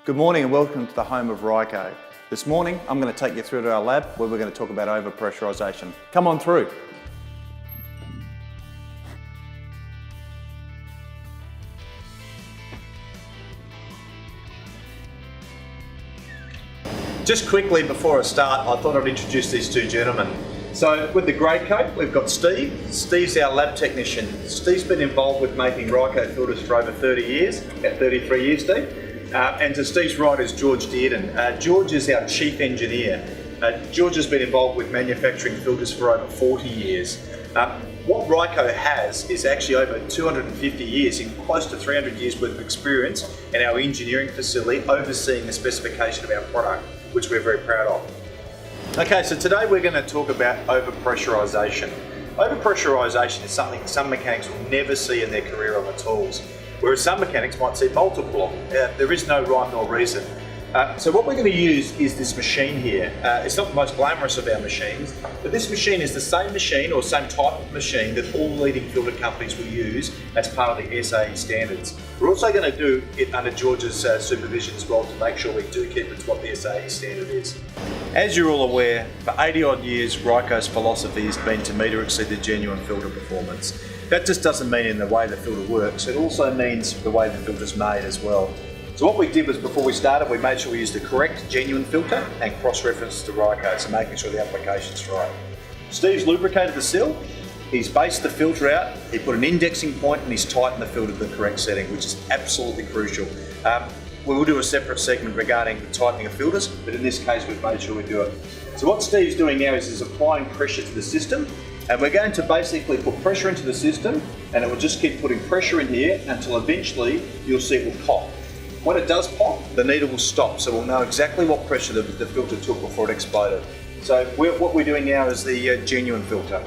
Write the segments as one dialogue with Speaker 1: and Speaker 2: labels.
Speaker 1: Good morning and welcome to the home of Ryco. This morning I'm going to take you through to our lab where we're going to talk about over-pressurisation. Come on through. Just quickly before I start, I thought I'd introduce these two gentlemen. So with the grey coat, we've got Steve. Steve's our lab technician. Steve's been involved with making Ryco filters for over 30 years, about 33 years, Steve. And to Steve's right is George Dearden. George is our chief engineer. George has been involved with manufacturing filters for over 40 years. What Ryco has is actually over 250 years, in close to 300 years worth of experience in our engineering facility overseeing the specification of our product, which we're very proud of. Okay, so today we're going to talk about over-pressurisation. Over-pressurisation is something some mechanics will never see in their career on the tools, whereas some mechanics might see multiple of them. There is no rhyme nor reason. So what we're going to use is this machine here. It's not the most glamorous of our machines, but this machine is the same machine or same type of machine that all leading filter companies will use as part of the SAE standards. We're also going to do it under George's supervision as well to make sure we do keep it to what the SAE standard is. As you're all aware, for 80 odd years, Ryco's philosophy has been to meet or exceed the genuine filter performance. That just doesn't mean in the way the filter works, it also means the way the filter's made as well. So what we did was, before we started, we made sure we used the correct genuine filter and cross-reference to Ryco, so making sure the application's right. Steve's lubricated the seal, he's based the filter out, he put an indexing point and he's tightened the filter to the correct setting, which is absolutely crucial. We will do a separate segment regarding the tightening of filters, but in this case we've made sure we do it. So what Steve's doing now is he's applying pressure to the system, and we're going to basically put pressure into the system, and it will just keep putting pressure in here until eventually you'll see it will pop. When it does pop, the needle will stop, so we'll know exactly what pressure the filter took before it exploded. So what we're doing now is the genuine filter.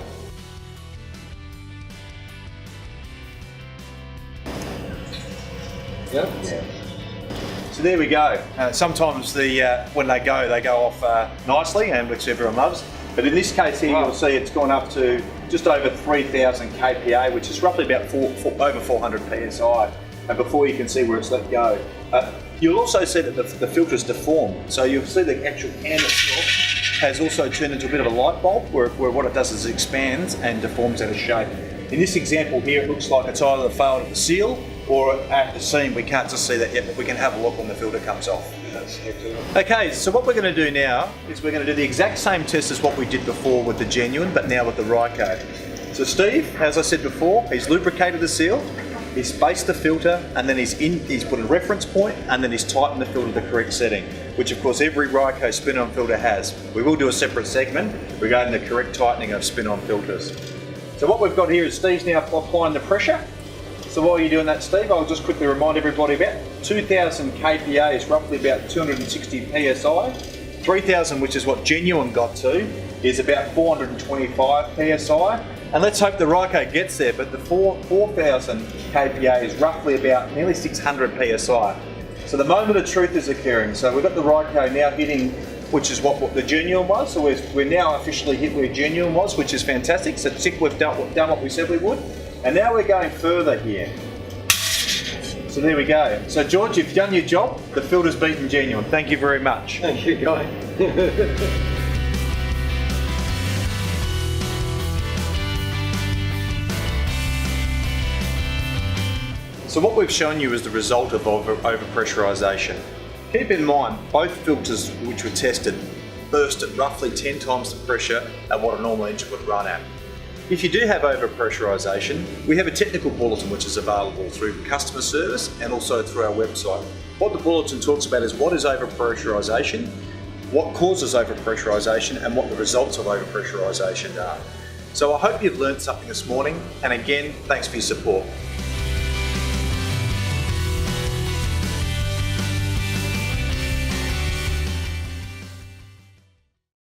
Speaker 1: Yeah. So there we go. Sometimes when they go off nicely, and which everyone loves. But in this case here, you'll see it's gone up to just over 3,000 kPa, which is roughly about over 400 psi. And before you can see where it's let go. You'll also see that the filter is deformed. So you'll see the actual can itself has also turned into a bit of a light bulb, where what it does is it expands and deforms out of shape. In this example here, it looks like it's either failed at the seal or at the seam. We can't just see that yet, but we can have a look when the filter comes off. Okay, so what we're going to do now is we're going to do the exact same test as what we did before with the genuine, but now with the Ryco. So Steve, as I said before, he's lubricated the seal, he's spaced the filter, and then he's put a reference point, and then he's tightened the filter to the correct setting, which of course every Ryco spin-on filter has. We will do a separate segment regarding the correct tightening of spin-on filters. So what we've got here is Steve's now applying the pressure. So while you're doing that, Steve, I'll just quickly remind everybody about 2,000 kPa is roughly about 260 psi. 3,000, which is what genuine got to, is about 425 psi. And let's hope the Ryco gets there, but the 4,000 kPa is roughly about nearly 600 psi. So the moment of truth is occurring. So we've got the Ryco now hitting, which is what the genuine was. So we're now officially hit where genuine was, which is fantastic. So tick, we've done what we said we would. And now we're going further here. So there we go. So George, you've done your job. The filter's beaten genuine. Thank you very much.
Speaker 2: Thank you, Guy.
Speaker 1: So what we've shown you is the result of over-pressurisation. Keep in mind, both filters which were tested burst at roughly 10 times the pressure at what a normal engine would run at. If you do have over-pressurisation, we have a technical bulletin which is available through customer service and also through our website. What the bulletin talks about is what is over-pressurisation, what causes over-pressurisation, and what the results of over-pressurisation are. So I hope you've learned something this morning, and again, thanks for your support.